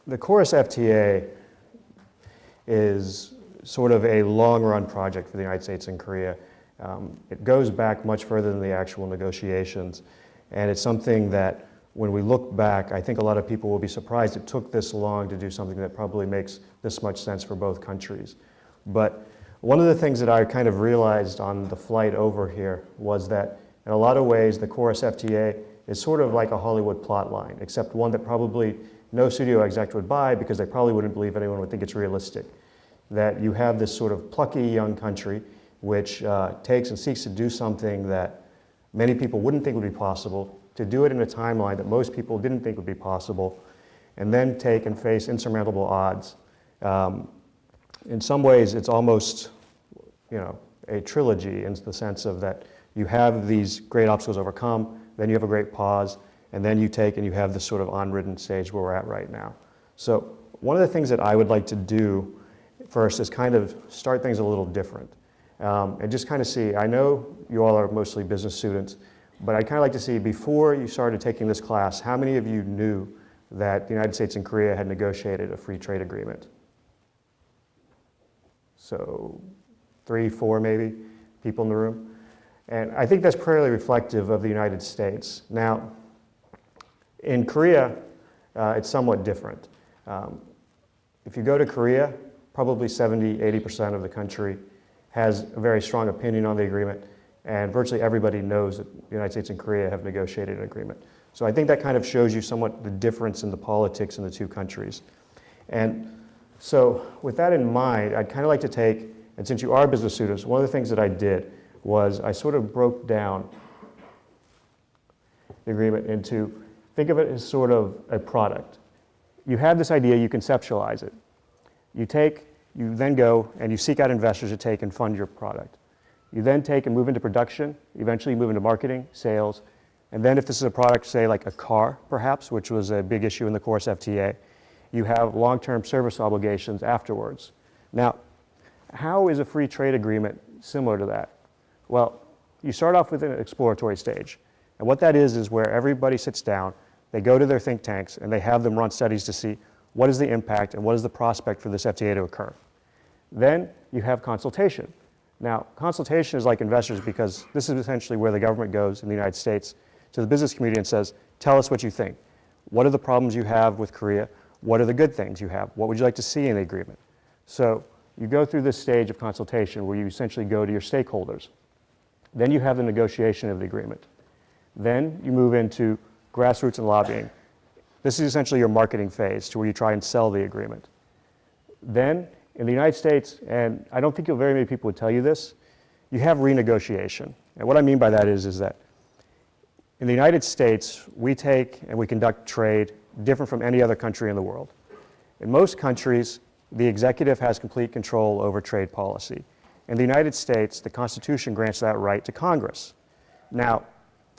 The Chorus FTA is sort of a long-run project for the United States and Korea. It goes back much further than the actual negotiations, and it's something that when we look back, I think a lot of people will be surprised it took this long to do something that probably makes this much sense for both countries. But one of the things that I kind of realized on the flight over here was that in a lot of ways the Chorus FTA is sort of like a Hollywood plot line, except one that probably no studio exec would buy because they probably wouldn't believe anyone would think it's realistic. That you have this sort of plucky young country which takes and seeks to do something that many people wouldn't think would be possible, to do it in a timeline that most people didn't think would be possible, and then take and face insurmountable odds. In some ways, it's almost, a trilogy in the sense of that you have these great obstacles overcome, then you have a great pause, and then you take and you have this sort of unridden stage where we're at right now. So one of the things that I would like to do first is kind of start things a little different. And just kind of see, I know you all are mostly business students, but I'd kind of like to see, before you started taking this class, how many of you knew that the United States and Korea had negotiated a free trade agreement? So 3, 4 maybe people in the room. And I think that's fairly reflective of the United States. Now, in Korea, it's somewhat different. If you go to Korea, probably 70, 80% of the country has a very strong opinion on the agreement, and virtually everybody knows that the United States and Korea have negotiated an agreement. So I think that kind of shows you somewhat the difference in the politics in the two countries. And so with that in mind, I'd kind of like to take, and since you are business students, one of the things that I did was I sort of broke down the agreement into, think of it as sort of a product. You have this idea, you conceptualize it. You then go and you seek out investors to take and fund your product. You then take and move into production, eventually move into marketing, sales, and then if this is a product, say like a car perhaps, which was a big issue in the Chorus FTA, you have long-term service obligations afterwards. Now, how is a free trade agreement similar to that? Well, you start off with an exploratory stage, and what that is where everybody sits down, they go to their think tanks, and they have them run studies to see what is the impact and what is the prospect for this FTA to occur. Then you have consultation. Now, consultation is like investors because this is essentially where the government goes in the United States to the business community and says, tell us what you think. What are the problems you have with Korea? What are the good things you have? What would you like to see in the agreement? So you go through this stage of consultation where you essentially go to your stakeholders. Then you have the negotiation of the agreement. Then you move into grassroots and lobbying. This is essentially your marketing phase to where you try and sell the agreement. Then in the United States, and I don't think very many people would tell you this, you have renegotiation. And what I mean by that is that in the United States, we take and we conduct trade different from any other country in the world. In most countries, the executive has complete control over trade policy. In the United States, the Constitution grants that right to Congress. Now,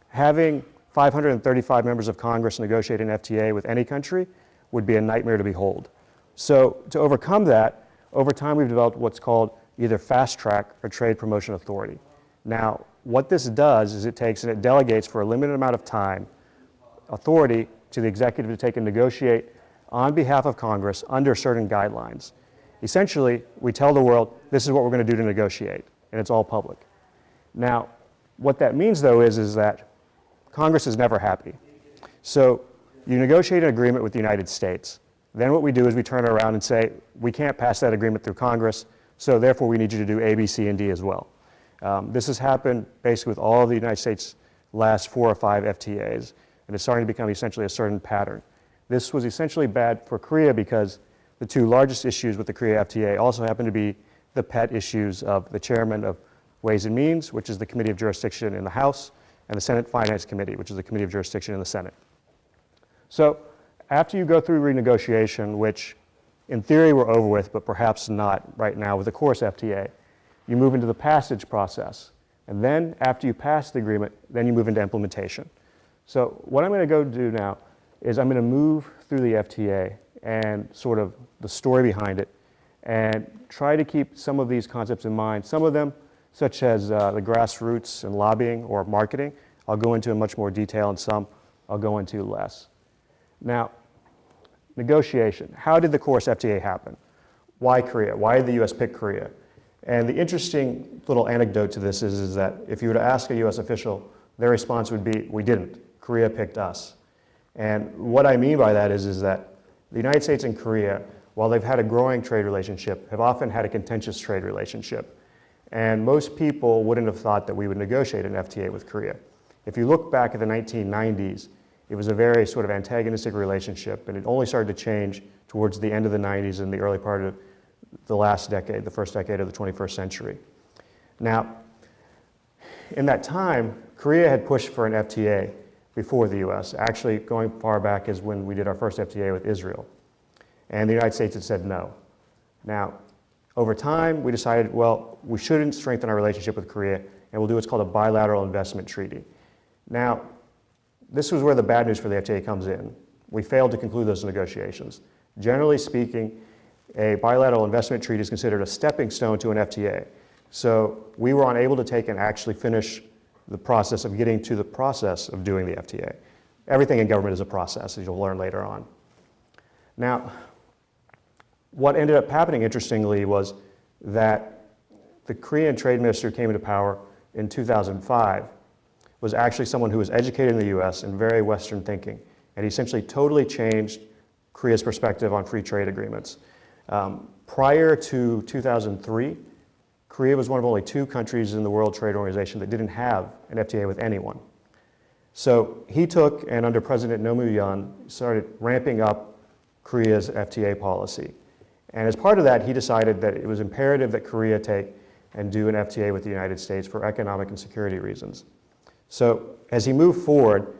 having 535 members of Congress negotiate an FTA with any country would be a nightmare to behold. So to overcome that, over time we've developed what's called either fast track or trade promotion authority. Now, what this does is it takes and it delegates for a limited amount of time authority to the executive to take and negotiate on behalf of Congress under certain guidelines. Essentially, we tell the world, this is what we're going to do to negotiate, and it's all public. Now, what that means though is that Congress is never happy. So you negotiate an agreement with the United States. Then what we do is we turn around and say, we can't pass that agreement through Congress, so therefore we need you to do A, B, C, and D as well. This has happened basically with all of the United States' last 4 or 5 FTAs, and it's starting to become essentially a certain pattern. This was essentially bad for Korea because the 2 largest issues with the Korea FTA also happen to be the pet issues of the chairman of Ways and Means, which is the Committee of Jurisdiction in the House, and the Senate Finance Committee, which is the Committee of Jurisdiction in the Senate. So after you go through renegotiation, which in theory we're over with, but perhaps not right now with the Chorus FTA, you move into the passage process. And then after you pass the agreement, then you move into implementation. So what I'm going to go do now is I'm going to move through the FTA and sort of the story behind it and try to keep some of these concepts in mind. Some of them, such as the grassroots and lobbying or marketing, I'll go into in much more detail, and some I'll go into less. Now, negotiation. How did the course FTA happen? Why Korea? Why did the US pick Korea? And the interesting little anecdote to this is that if you were to ask a US official, their response would be, we didn't. Korea picked us. And what I mean by that is that the United States and Korea, while they've had a growing trade relationship, have often had a contentious trade relationship. And most people wouldn't have thought that we would negotiate an FTA with Korea. If you look back at the 1990s, it was a very sort of antagonistic relationship, and it only started to change towards the end of the 90s and the early part of the last decade, the first decade of the 21st century. Now, in that time, Korea had pushed for an FTA before the US, actually going far back as when we did our first FTA with Israel. And the United States had said no. Now, over time, we decided, well, we shouldn't strengthen our relationship with Korea, and we'll do what's called a bilateral investment treaty. Now, this was where the bad news for the FTA comes in. We failed to conclude those negotiations. Generally speaking, a bilateral investment treaty is considered a stepping stone to an FTA. So we were unable to take and actually finish the process of getting to the process of doing the FTA. Everything in government is a process, as you'll learn later on. Now, what ended up happening, interestingly, was that the Korean trade minister who came into power in 2005 was actually someone who was educated in the US and very Western thinking. And he essentially totally changed Korea's perspective on free trade agreements. Prior to 2003, Korea was one of only 2 countries in the World Trade Organization that didn't have an FTA with anyone. So he took, and under President Roh Moo-hyun, started ramping up Korea's FTA policy. And as part of that, he decided that it was imperative that Korea take and do an FTA with the United States for economic and security reasons. So as he moved forward,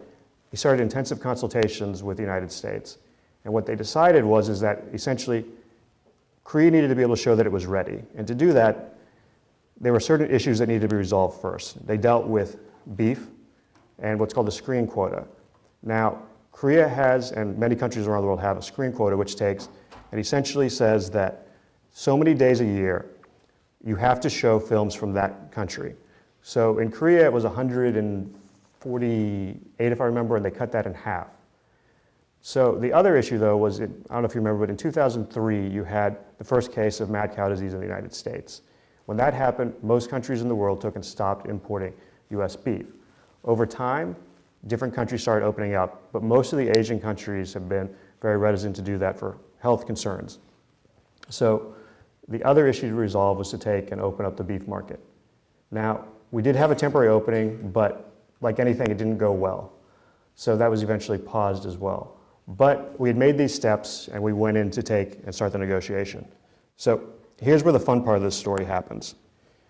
he started intensive consultations with the United States. And what they decided is that essentially Korea needed to be able to show that it was ready. And to do that, there were certain issues that needed to be resolved first. They dealt with beef and what's called the screen quota. Now, Korea has, and many countries around the world have, a screen quota which takes and essentially says that so many days a year, you have to show films from that country. So in Korea, it was 148, if I remember, and they cut that in half. So the other issue, though, was, I don't know if you remember, but in 2003, you had the first case of mad cow disease in the United States. When that happened, most countries in the world took and stopped importing US beef. Over time, different countries started opening up, but most of the Asian countries have been very reticent to do that for health concerns. So the other issue to resolve was to take and open up the beef market. Now, we did have a temporary opening, but like anything, it didn't go well. So that was eventually paused as well. But we had made these steps, and we went in to take and start the negotiation. So here's where the fun part of this story happens.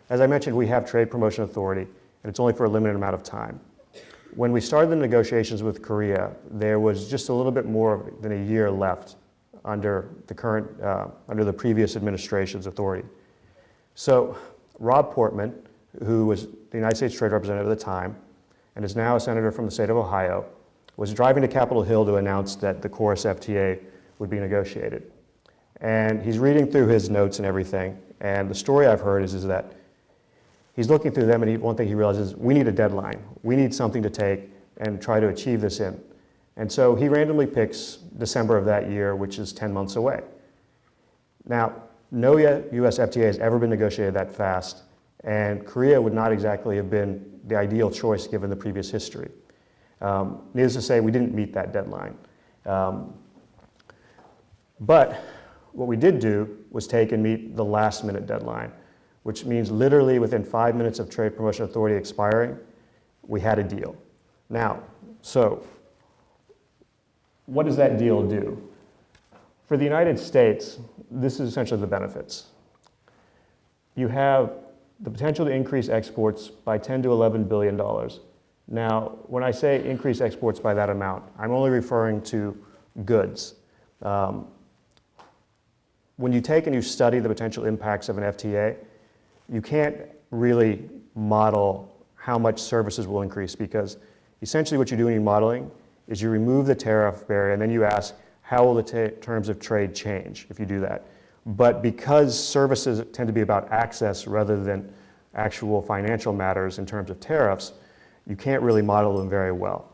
As I mentioned, we have Trade Promotion Authority, and it's only for a limited amount of time. When we started the negotiations with Korea, there was just a little bit more than a year left under the previous administration's authority. So Rob Portman, who was the United States Trade Representative at the time, and is now a senator from the state of Ohio, was driving to Capitol Hill to announce that the Chorus FTA would be negotiated. And he's reading through his notes and everything, and the story I've heard is that he's looking through them, and one thing he realizes, we need a deadline. We need something to take and try to achieve this in. And so he randomly picks December of that year, which is 10 months away. Now, no US FTA has ever been negotiated that fast, and Korea would not exactly have been the ideal choice given the previous history. Needless to say, we didn't meet that deadline. But what we did do was take and meet the last minute deadline, which means literally within 5 minutes of Trade Promotion Authority expiring, we had a deal. Now, so what does that deal do? For the United States, this is essentially the benefits. You have the potential to increase exports by $10 to $11 billion. Now, when I say increase exports by that amount, I'm only referring to goods. When you take and you study the potential impacts of an FTA, you can't really model how much services will increase, because essentially what you do in your modeling is you remove the tariff barrier and then you ask, how will the terms of trade change if you do that? But because services tend to be about access rather than actual financial matters in terms of tariffs, you can't really model them very well.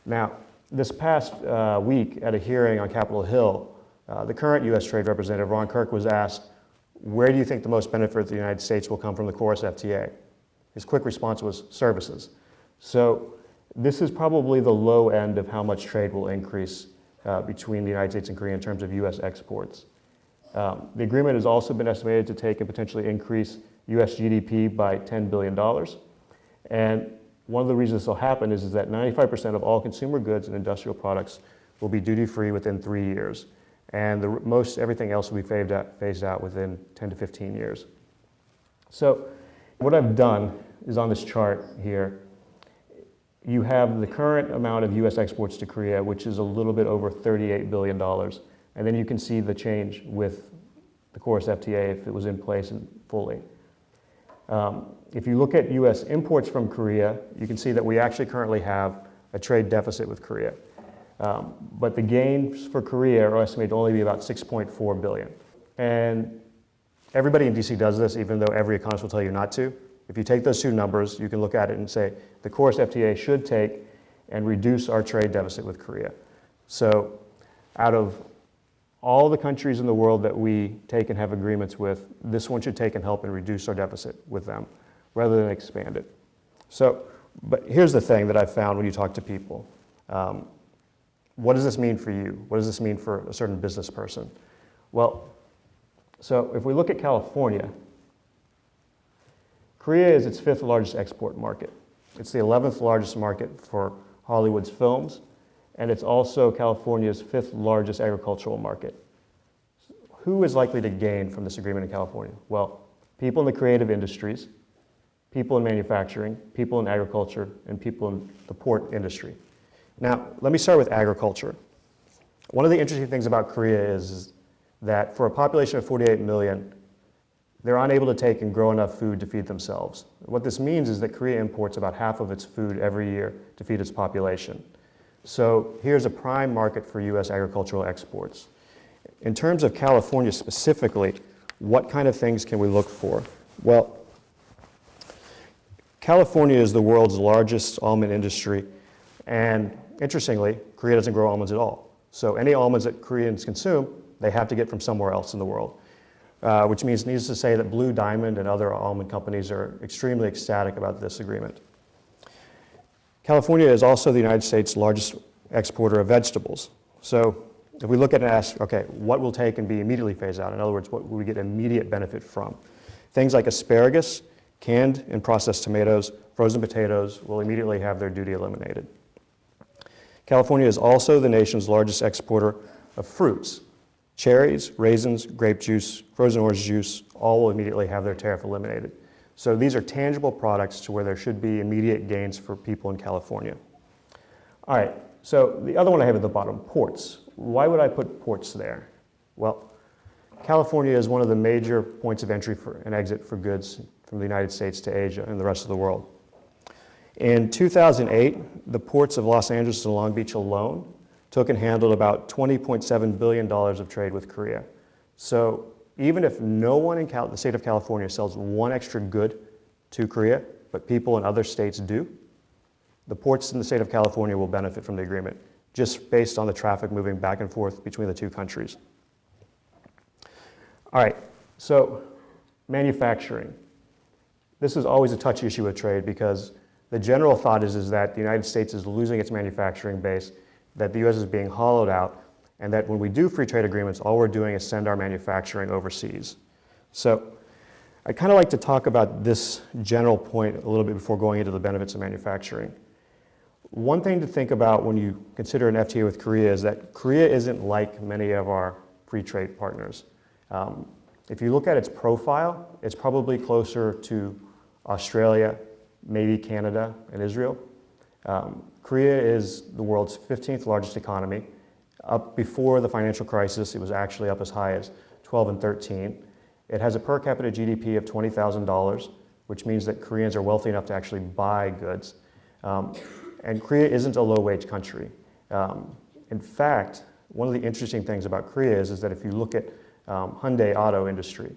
Now, this past week at a hearing on Capitol Hill, The current U.S. Trade Representative, Ron Kirk, was asked, where do you think the most benefit to the United States will come from the KORUS FTA? His quick response was services. So this is probably the low end of how much trade will increase between the United States and Korea in terms of U.S. exports. The agreement has also been estimated to take and potentially increase U.S. GDP by $10 billion. And one of the reasons this will happen is that 95% of all consumer goods and industrial products will be duty-free within 3 years. And most everything else will be phased out within 10 to 15 years. So what I've done is on this chart here, you have the current amount of U.S. exports to Korea, which is a little bit over $38 billion. And then you can see the change with the KORUS FTA if it was in place and fully. If you look at U.S. imports from Korea, you can see that we actually currently have a trade deficit with Korea. But the gains for Korea are estimated to only be about $6.4 billion. And everybody in DC does this, even though every economist will tell you not to. If you take those two numbers, you can look at it and say, the KORUS FTA should take and reduce our trade deficit with Korea. So out of all the countries in the world that we take and have agreements with, this one should take and help and reduce our deficit with them, rather than expand it. So, but here's the thing that I've found when you talk to people. What does this mean for you? What does this mean for a certain business person? Well, so if we look at California, Korea is its 5th largest export market. It's the 11th largest market for Hollywood's films, and it's also California's 5th largest agricultural market. Who is likely to gain from this agreement in California? Well, people in the creative industries, people in manufacturing, people in agriculture, and people in the port industry. Now, let me start with agriculture. One of the interesting things about Korea is that for a population of 48 million, they're unable to take and grow enough food to feed themselves. What this means is that Korea imports about half of its food every year to feed its population. So here's a prime market for U.S. agricultural exports. In terms of California specifically, what kind of things can we look for? Well, California is the world's largest almond industry, and interestingly, Korea doesn't grow almonds at all. So any almonds that Koreans consume, they have to get from somewhere else in the world, which means, needless to say, that Blue Diamond and other almond companies are extremely ecstatic about this agreement. California is also the United States' largest exporter of vegetables. So if we look at it and ask, okay, what will take and be immediately phased out? In other words, what will we get immediate benefit from? Things like asparagus, canned and processed tomatoes, frozen potatoes will immediately have their duty eliminated. California is also the nation's largest exporter of fruits. Cherries, raisins, grape juice, frozen orange juice, all will immediately have their tariff eliminated. So these are tangible products to where there should be immediate gains for people in California. All right, so the other one I have at the bottom, ports. Why would I put ports there? Well, California is one of the major points of entry and exit for goods from the United States to Asia and the rest of the world. In 2008, the ports of Los Angeles and Long Beach alone took and handled about $20.7 billion of trade with Korea. So even if no one in the state of California sells one extra good to Korea, but people in other states do, the ports in the state of California will benefit from the agreement, just based on the traffic moving back and forth between the two countries. All right, so manufacturing. This is always a touchy issue with trade because the general thought is that the United States is losing its manufacturing base, that the U.S. is being hollowed out, and that when we do free trade agreements, all we're doing is send our manufacturing overseas. So I'd kind of like to talk about this general point a little bit before going into the benefits of manufacturing. One thing to think about when you consider an FTA with Korea is that Korea isn't like many of our free trade partners. If you look at its profile, it's probably closer to Australia, maybe Canada and Israel. Korea is the world's 15th largest economy. Up before the financial crisis, it was actually up as high as 12 and 13. It has a per capita GDP of $20,000, which means that Koreans are wealthy enough to actually buy goods. And Korea isn't a low-wage country. In fact, one of the interesting things about Korea is that if you look at Hyundai auto industry,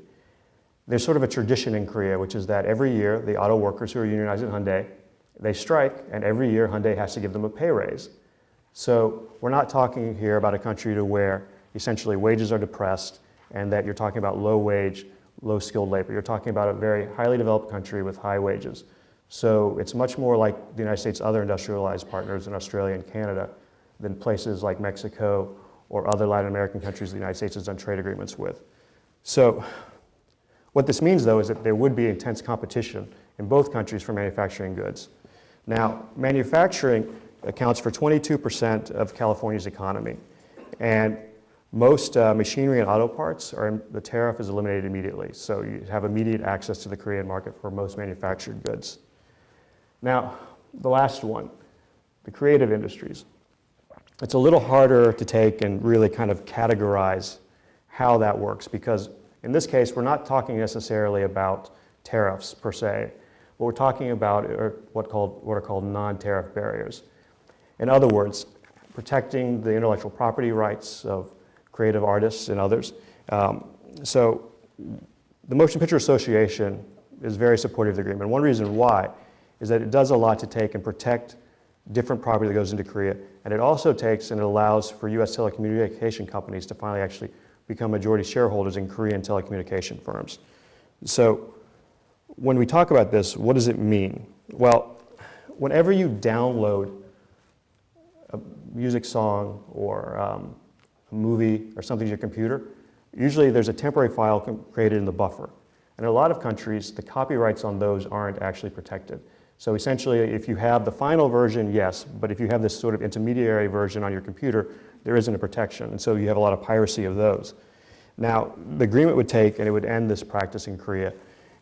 there's sort of a tradition in Korea, which is that every year the auto workers who are unionized at Hyundai, they strike, and every year Hyundai has to give them a pay raise. So we're not talking here about a country to where essentially wages are depressed and that you're talking about low wage, low skilled labor. You're talking about a very highly developed country with high wages. So it's much more like the United States' other industrialized partners in Australia and Canada than places like Mexico or other Latin American countries the United States has done trade agreements with. So what this means, though, is that there would be intense competition in both countries for manufacturing goods. Now, manufacturing accounts for 22% of California's economy, and most machinery and auto parts, the tariff is eliminated immediately, so you have immediate access to the Korean market for most manufactured goods. Now, the last one, the creative industries. It's a little harder to take and really kind of categorize how that works, because in this case, we're not talking necessarily about tariffs per se. What we're talking about are what are called non-tariff barriers. In other words, protecting the intellectual property rights of creative artists and others. So the Motion Picture Association is very supportive of the agreement. One reason why is that it does a lot to take and protect different property that goes into Korea, and it also takes and it allows for U.S. telecommunication companies to finally actually become majority shareholders in Korean telecommunication firms. So when we talk about this, what does it mean? Well, whenever you download a music song or a movie or something to your computer, usually there's a temporary file created in the buffer. And in a lot of countries, the copyrights on those aren't actually protected. So essentially, if you have the final version, yes, but if you have this sort of intermediary version on your computer, there isn't a protection, and so you have a lot of piracy of those. Now, the agreement would take, and it would end this practice in Korea.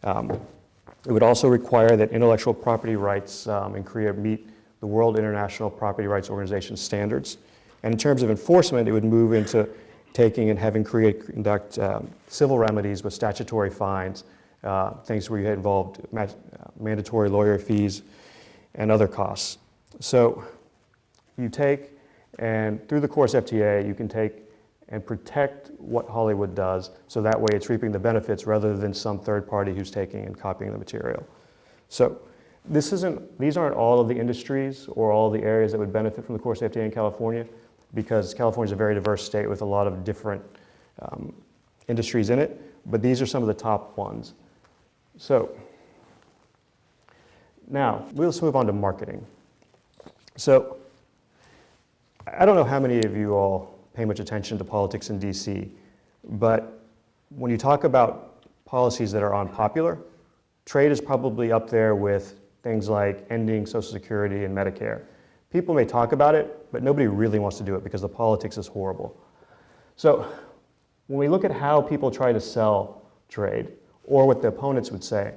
It would also require that intellectual property rights in Korea meet the World International Property Rights Organization standards. And in terms of enforcement, it would move into taking and having Korea conduct civil remedies with statutory fines, things where you had involved mandatory lawyer fees and other costs. So you take, and through the course FTA, you can take and protect what Hollywood does, so that way it's reaping the benefits rather than some third party who's taking and copying the material. So these aren't all of the industries or all the areas that would benefit from the course FTA in California, because California is a very diverse state with a lot of different industries in it, but these are some of the top ones. So now, let's move on to marketing. So I don't know how many of you all pay much attention to politics in DC, but when you talk about policies that are unpopular, trade is probably up there with things like ending Social Security and Medicare. People may talk about it, but nobody really wants to do it because the politics is horrible. So when we look at how people try to sell trade, or what the opponents would say,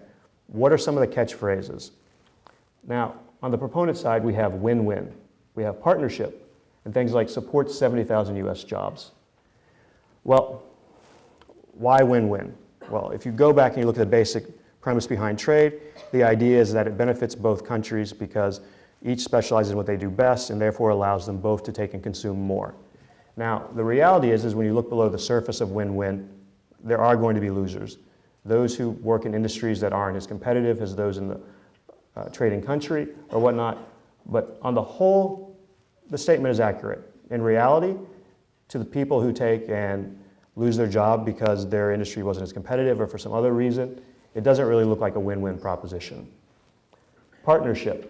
what are some of the catchphrases? Now, on the proponent side, we have win-win. We have partnership, and things like support 70,000 US jobs. Well, why win-win? Well, if you go back and you look at the basic premise behind trade, the idea is that it benefits both countries because each specializes in what they do best and therefore allows them both to take and consume more. Now, the reality is when you look below the surface of win-win, there are going to be losers. Those who work in industries that aren't as competitive as those in the trading country or whatnot. But on the whole, the statement is accurate. In reality, to the people who take and lose their job because their industry wasn't as competitive or for some other reason, it doesn't really look like a win-win proposition. Partnership.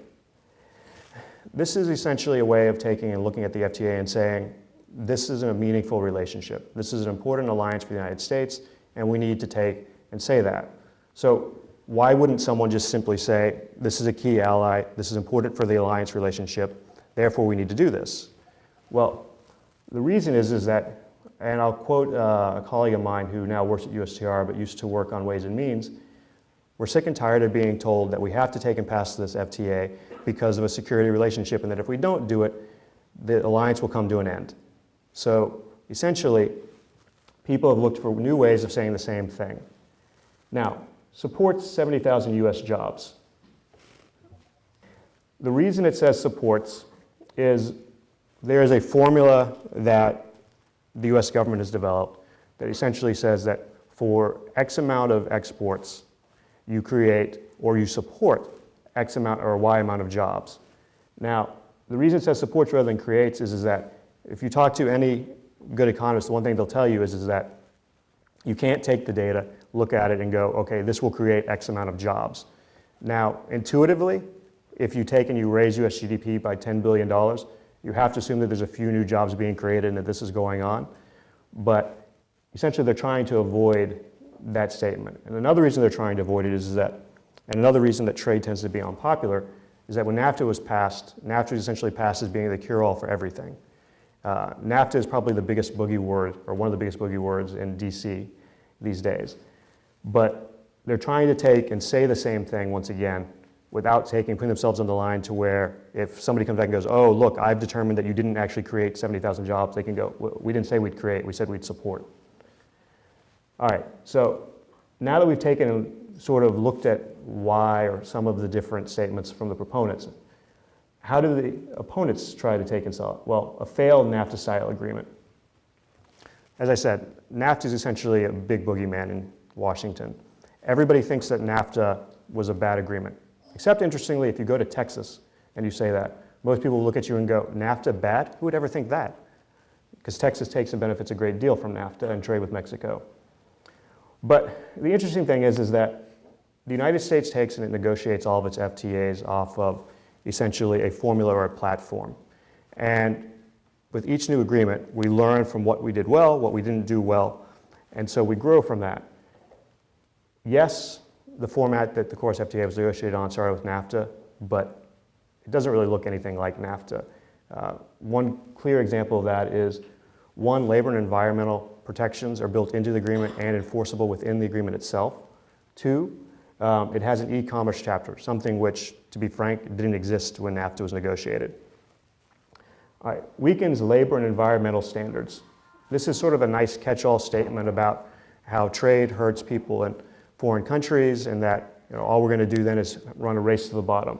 This is essentially a way of taking and looking at the FTA and saying, this is a meaningful relationship. This is an important alliance for the United States, and we need to take and say that. So why wouldn't someone just simply say, this is a key ally, this is important for the alliance relationship, therefore we need to do this? Well, the reason is that, and I'll quote a colleague of mine who now works at USTR but used to work on Ways and Means, we're sick and tired of being told that we have to take and pass this FTA because of a security relationship and that if we don't do it, the alliance will come to an end. So essentially, people have looked for new ways of saying the same thing. Now, supports 70,000 US jobs. The reason it says supports is there is a formula that the US government has developed that essentially says that for X amount of exports, you create or you support X amount or Y amount of jobs. Now, the reason it says supports rather than creates is that if you talk to any good economists, the one thing they'll tell you is that you can't take the data, look at it and go, okay, this will create X amount of jobs. Now, intuitively, if you take and you raise US GDP by $10 billion, you have to assume that there's a few new jobs being created and that this is going on. But essentially, they're trying to avoid that statement. And another reason they're trying to avoid it is that, and another reason that trade tends to be unpopular, is that when NAFTA was passed, NAFTA was essentially passed as being the cure-all for everything. NAFTA is probably the biggest boogie word, or one of the biggest boogie words in DC these days. But they're trying to take and say the same thing once again, without putting themselves on the line to where if somebody comes back and goes, oh, look, I've determined that you didn't actually create 70,000 jobs, they can go, well, we didn't say we'd create, we said we'd support. All right, so now that we've taken and sort of looked at why or some of the different statements from the proponents, how do the opponents try to take and sell it? Well, a failed NAFTA-style agreement. As I said, NAFTA is essentially a big boogeyman in Washington. Everybody thinks that NAFTA was a bad agreement. Except, interestingly, if you go to Texas and you say that, most people will look at you and go, NAFTA bad? Who would ever think that? Because Texas takes and benefits a great deal from NAFTA and trade with Mexico. But the interesting thing is that the United States takes and it negotiates all of its FTAs off of essentially a formula or a platform. And with each new agreement, we learn from what we did well, what we didn't do well, and so we grow from that. Yes, the format that the Course FTA was negotiated on started with NAFTA, but it doesn't really look anything like NAFTA. One clear example of that is, one, labor and environmental protections are built into the agreement and enforceable within the agreement itself. Two, it has an e-commerce chapter, something which, to be frank, didn't exist when NAFTA was negotiated. All right, weakens labor and environmental standards. This is sort of a nice catch-all statement about how trade hurts people in foreign countries and that all we're going to do then is run a race to the bottom.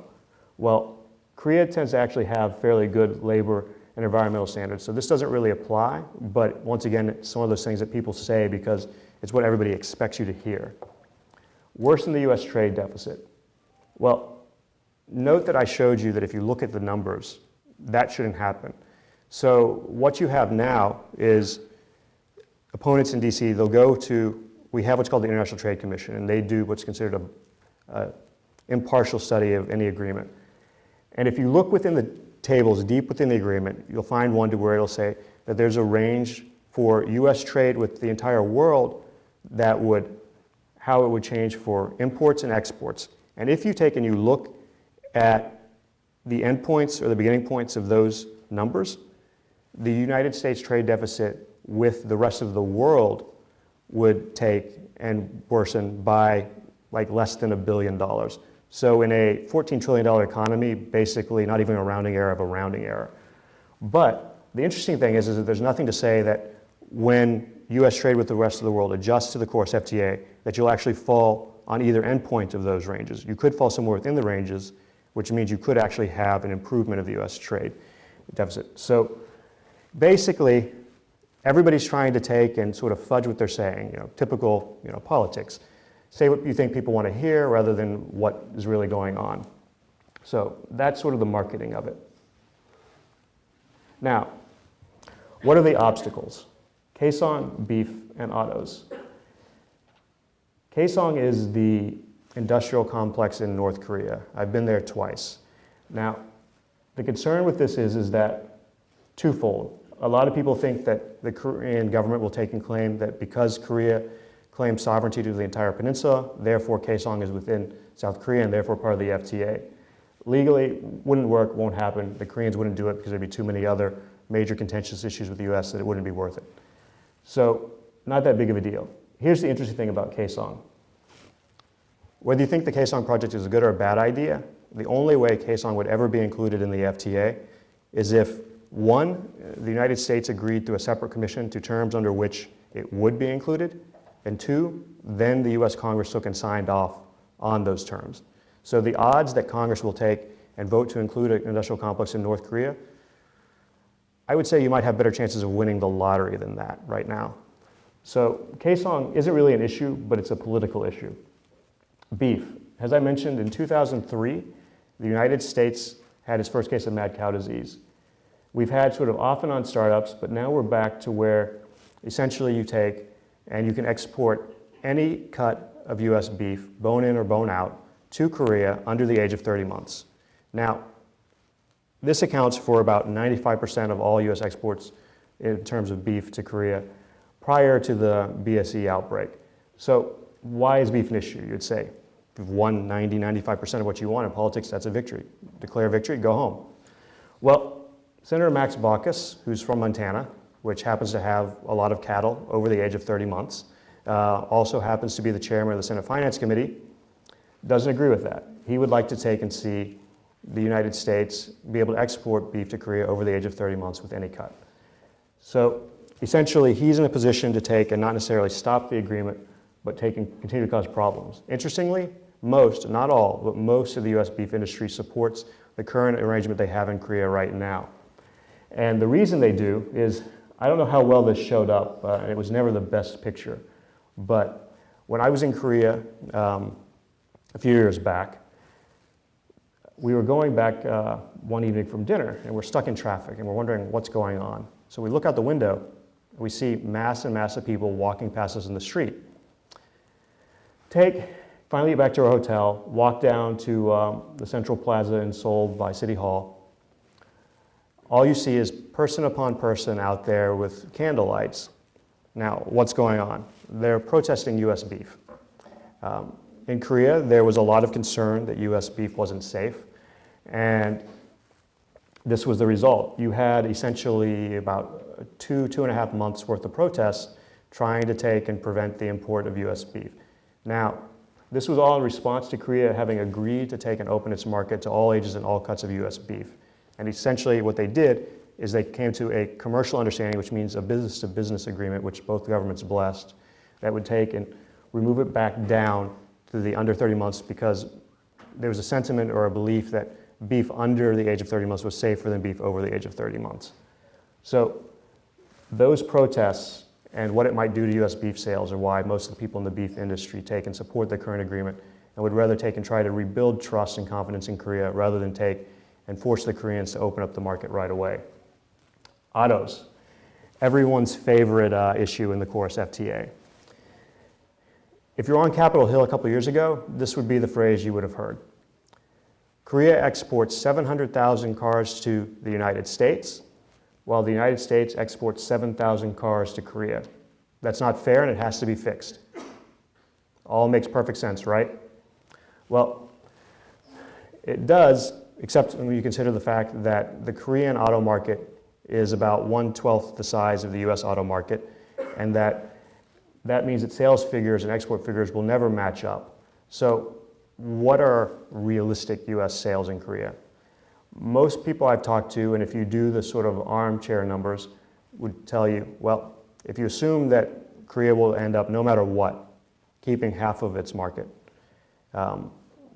Well, Korea tends to actually have fairly good labor and environmental standards, so this doesn't really apply, but once again, it's one of those things that people say because it's what everybody expects you to hear. Worsen the US trade deficit. Well, note that I showed you that if you look at the numbers, that shouldn't happen. So what you have now is opponents in DC, they'll go to, we have what's called the International Trade Commission, and they do what's considered an impartial study of any agreement. And if you look within the tables, deep within the agreement, you'll find one to where it'll say that there's a range for US trade with the entire world that would, how it would change for imports and exports. And if you take and you look at the endpoints or the beginning points of those numbers, the United States trade deficit with the rest of the world would take and worsen by like less than $1 billion. So in a $14 trillion economy, basically not even a rounding error of a rounding error. But the interesting thing is that there's nothing to say that when US trade with the rest of the world adjusts to the Course FTA, that you'll actually fall on either endpoint of those ranges. You could fall somewhere within the ranges, which means you could actually have an improvement of the US trade deficit. So basically, everybody's trying to take and sort of fudge what they're saying, typical politics. Say what you think people want to hear rather than what is really going on. So that's sort of the marketing of it. Now, what are the obstacles? Kaesong, beef, and autos. Kaesong is the industrial complex in North Korea. I've been there twice. Now, the concern with this is that twofold. A lot of people think that the Korean government will take and claim that because Korea claims sovereignty to the entire peninsula, therefore Kaesong is within South Korea and therefore part of the FTA. Legally, wouldn't work, won't happen. The Koreans wouldn't do it because there'd be too many other major contentious issues with the US that it wouldn't be worth it. So, not that big of a deal. Here's the interesting thing about Kaesong. Whether you think the Kaesong project is a good or a bad idea, the only way Kaesong would ever be included in the FTA is if, one, the United States agreed through a separate commission to terms under which it would be included, and two, then the US Congress took and signed off on those terms. So the odds that Congress will take and vote to include an industrial complex in North Korea, I would say you might have better chances of winning the lottery than that right now. So Kaesong isn't really an issue, but it's a political issue. Beef. As I mentioned, in 2003, the United States had its first case of mad cow disease. We've had sort of off and on startups, but now we're back to where essentially you take and you can export any cut of US beef, bone in or bone out, to Korea under the age of 30 months. Now, this accounts for about 95% of all US exports in terms of beef to Korea prior to the BSE outbreak. So why is beef an issue? You'd say, if you've won 90, 95% of what you want in politics, that's a victory. Declare victory, go home. Well, Senator Max Baucus, who's from Montana, which happens to have a lot of cattle over the age of 30 months, also happens to be the chairman of the Senate Finance Committee, doesn't agree with that. He would like to take and see the United States be able to export beef to Korea over the age of 30 months with any cut. So essentially, he's in a position to take and not necessarily stop the agreement, but take and continue to cause problems. Interestingly, most, not all, but most of the US beef industry supports the current arrangement they have in Korea right now. And the reason they do is, I don't know how well this showed up, and it was never the best picture, but when I was in Korea a few years back, we were going back one evening from dinner, and we're stuck in traffic, and we're wondering what's going on. So we look out the window, and we see mass and mass of people walking past us in the street. Finally get back to our hotel, walk down to the Central Plaza in Seoul by City Hall. All you see is person upon person out there with candle lights. Now, what's going on? They're protesting US beef. In Korea, there was a lot of concern that US beef wasn't safe, and this was the result. You had essentially about 2.5 months worth of protests trying to take and prevent the import of US beef. Now, this was all in response to Korea having agreed to take and open its market to all ages and all cuts of US beef. And essentially what they did is they came to a commercial understanding, which means a business-to-business agreement, which both governments blessed, that would take and remove it back down to the under 30 months because there was a sentiment or a belief that beef under the age of 30 months was safer than beef over the age of 30 months. So those protests and what it might do to US beef sales are why most of the people in the beef industry take and support the current agreement and would rather take and try to rebuild trust and confidence in Korea rather than take and force the Koreans to open up the market right away. Autos, everyone's favorite issue in the course FTA. If you're on Capitol Hill a couple years ago, this would be the phrase you would have heard. Korea exports 700,000 cars to the United States, while the United States exports 7,000 cars to Korea. That's not fair and it has to be fixed. All makes perfect sense, right? Well, it does, except when you consider the fact that the Korean auto market is about 1/12 the size of the US auto market, and that means that sales figures and export figures will never match up. So what are realistic US sales in Korea? Most people I've talked to, and if you do the sort of armchair numbers, would tell you, well, if you assume that Korea will end up, no matter what, keeping half of its market,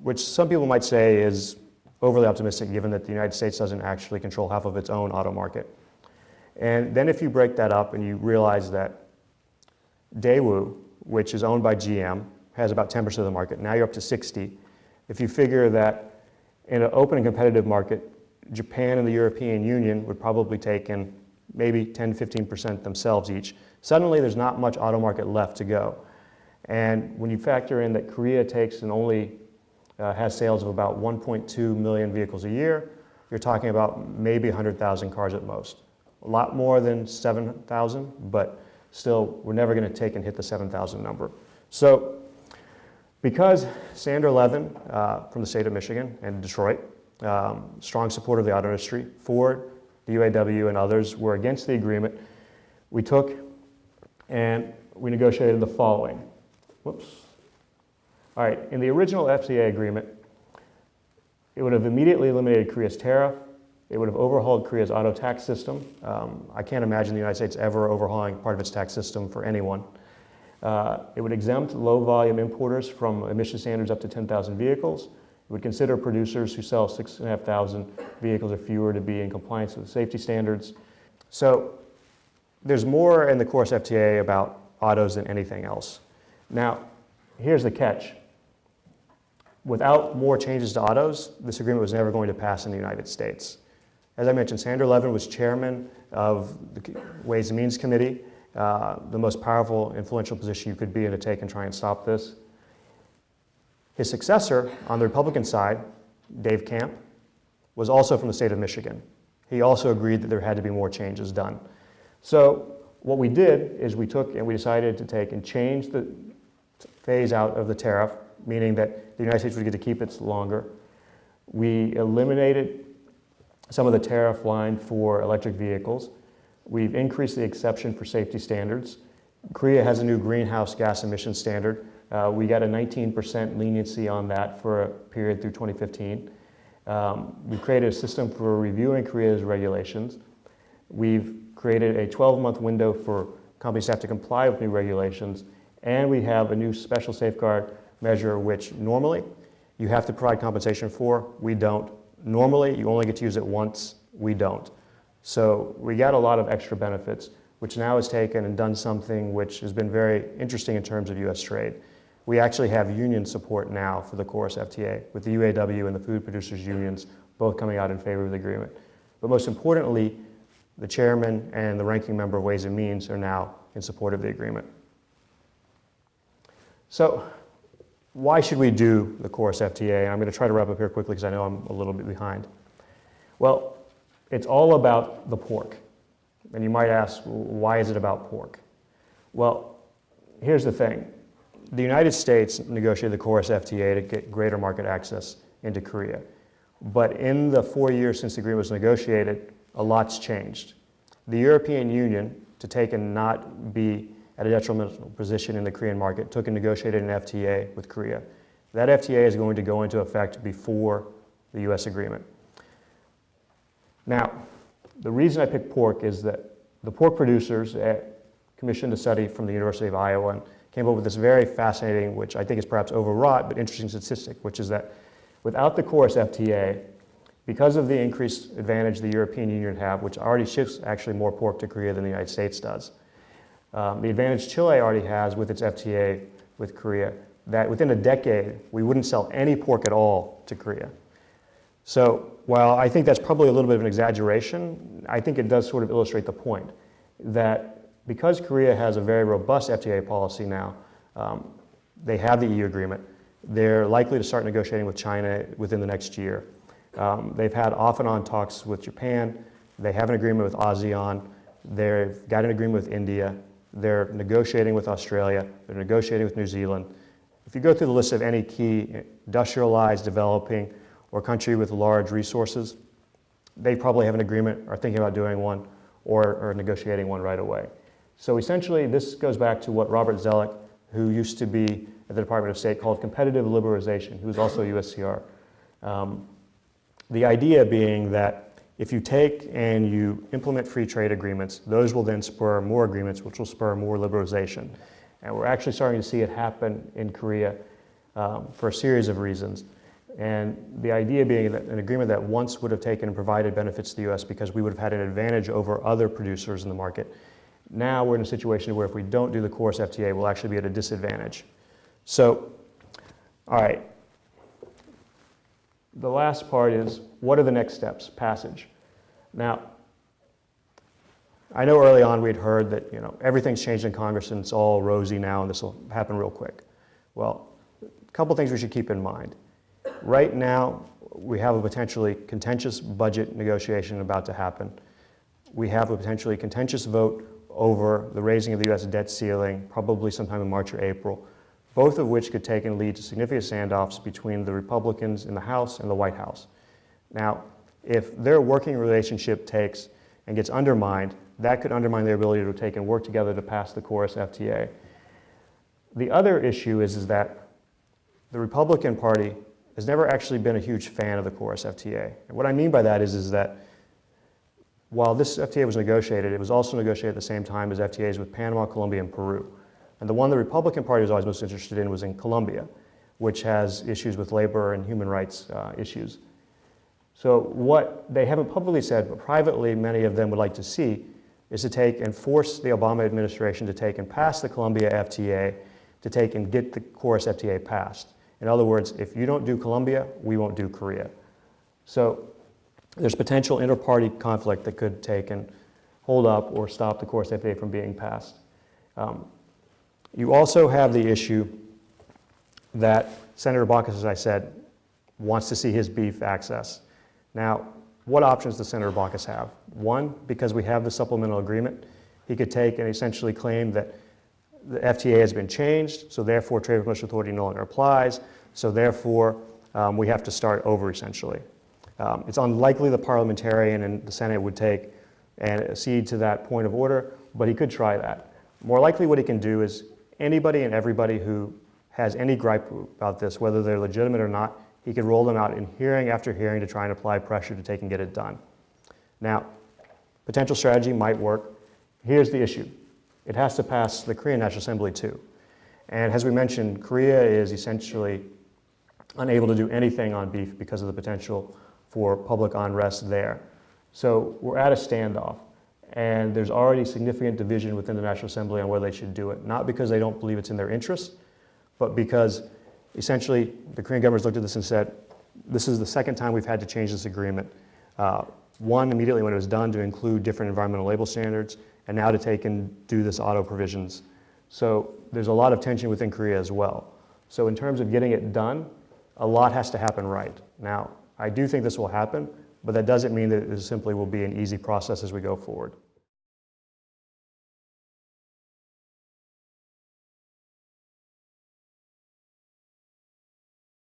which some people might say is overly optimistic given that the United States doesn't actually control half of its own auto market. And then if you break that up and you realize that Daewoo, which is owned by GM, has about 10% of the market. Now you're up to 60. If you figure that in an open and competitive market, Japan and the European Union would probably take in maybe 10-15% themselves each. Suddenly there's not much auto market left to go. And when you factor in that Korea takes and only has sales of about 1.2 million vehicles a year, you're talking about maybe 100,000 cars at most. A lot more than 7,000, but still, we're never going to take and hit the 7,000 number. So, because Sander Levin from the state of Michigan and Detroit, strong supporter of the auto industry, Ford, the UAW, and others were against the agreement, we took and we negotiated the following. Whoops. All right, in the original FTA agreement, it would have immediately eliminated Korea's tariff. It would have overhauled Korea's auto tax system. I can't imagine the United States ever overhauling part of its tax system for anyone. It would exempt low-volume importers from emission standards up to 10,000 vehicles. It would consider producers who sell 6,500 vehicles or fewer to be in compliance with safety standards. So there's more in the course FTA about autos than anything else. Now, here's the catch. Without more changes to autos, this agreement was never going to pass in the United States. As I mentioned, Sandor Levin was chairman of the Ways and Means Committee, the most powerful, influential position you could be in to take and try and stop this. His successor on the Republican side, Dave Camp, was also from the state of Michigan. He also agreed that there had to be more changes done. So what we did is we took and we decided to take and change the phase out of the tariff, meaning that the United States would get to keep it longer. We eliminated some of the tariff line for electric vehicles. We've increased the exception for safety standards. Korea has a new greenhouse gas emission standard. We got a 19% leniency on that for a period through 2015. We've created a system for reviewing Korea's regulations. We've created a 12-month window for companies to have to comply with new regulations. And we have a new special safeguard measure, which normally you have to provide compensation for. We don't. Normally, you only get to use it once. We don't. So we got a lot of extra benefits, which now has taken and done something which has been very interesting in terms of U.S. trade. We actually have union support now for the KORUS FTA, with the UAW and the food producers unions both coming out in favor of the agreement. But most importantly, the chairman and the ranking member of Ways and Means are now in support of the agreement. So why should we do the KORUS FTA? And I'm going to try to wrap up here quickly because I know I'm a little bit behind. Well, it's all about the pork. And you might ask, why is it about pork? Well, here's the thing. The United States negotiated the KORUS FTA to get greater market access into Korea. But in the 4 years since the agreement was negotiated, a lot's changed. The European Union, to take and not be at a detrimental position in the Korean market, took and negotiated an FTA with Korea. That FTA is going to go into effect before the U.S. agreement. Now, the reason I picked pork is that the pork producers commissioned a study from the University of Iowa and came up with this very fascinating, which I think is perhaps overwrought, but interesting statistic, which is that without the KORUS FTA, because of the increased advantage the European Union have, which already ships actually more pork to Korea than the United States does, the advantage Chile already has with its FTA with Korea, that within a decade, we wouldn't sell any pork at all to Korea. So while I think that's probably a little bit of an exaggeration, I think it does sort of illustrate the point that because Korea has a very robust FTA policy now, they have the EU agreement, they're likely to start negotiating with China within the next year. They've had off and on talks with Japan, they have an agreement with ASEAN, they've got an agreement with India, they're negotiating with Australia, they're negotiating with New Zealand. If you go through the list of any key industrialized, developing, or country with large resources, they probably have an agreement, are thinking about doing one, or are negotiating one right away. So essentially, this goes back to what Robert Zoellick, who used to be at the Department of State, called competitive liberalization, who was also USCR. The idea being that if you take and you implement free trade agreements, those will then spur more agreements, which will spur more liberalization. And we're actually starting to see it happen in Korea for a series of reasons. And the idea being that an agreement that once would have taken and provided benefits to the U.S. because we would have had an advantage over other producers in the market, now we're in a situation where if we don't do the KORUS FTA, we'll actually be at a disadvantage. So, all right. The last part is, what are the next steps? Passage. Now, I know early on we'd heard that everything's changed in Congress and it's all rosy now and this will happen real quick. Well, a couple things we should keep in mind. Right now, we have a potentially contentious budget negotiation about to happen. We have a potentially contentious vote over the raising of the U.S. debt ceiling, probably sometime in March or April, both of which could take and lead to significant standoffs between the Republicans in the House and the White House. Now, if their working relationship takes and gets undermined, that could undermine their ability to take and work together to pass the KORUS FTA. The other issue is that the Republican Party has never actually been a huge fan of the KORUS FTA. And what I mean by that is that while this FTA was negotiated, it was also negotiated at the same time as FTAs with Panama, Colombia, and Peru. And the one the Republican Party was always most interested in was in Colombia, which has issues with labor and human rights issues. So what they haven't publicly said, but privately many of them would like to see, is to take and force the Obama administration to take and pass the Colombia FTA, to take and get the KORUS FTA passed. In other words, if you don't do Colombia, we won't do Korea. So there's potential inter-party conflict that could take and hold up or stop the Course FA from being passed. You also have the issue that Senator Baucus, as I said, wants to see his beef access. Now, what options does Senator Baucus have? One, because we have the supplemental agreement, he could take and essentially claim that the FTA has been changed, so therefore trade promotion authority no longer applies, so therefore we have to start over essentially. It's unlikely the parliamentarian and the Senate would take and accede to that point of order, but he could try that. More likely what he can do is anybody and everybody who has any gripe about this, whether they're legitimate or not, he could roll them out in hearing after hearing to try and apply pressure to take and get it done. Now, potential strategy might work. Here's the issue. It has to pass the Korean National Assembly too. And as we mentioned, Korea is essentially unable to do anything on beef because of the potential for public unrest there. So we're at a standoff, and there's already significant division within the National Assembly on whether they should do it, not because they don't believe it's in their interest, but because essentially the Korean government has looked at this and said, this is the second time we've had to change this agreement. One, immediately when it was done to include different environmental label standards, and now to take and do this auto provisions. So there's a lot of tension within Korea as well. So in terms of getting it done, a lot has to happen right. Now, I do think this will happen, but that doesn't mean that it simply will be an easy process as we go forward.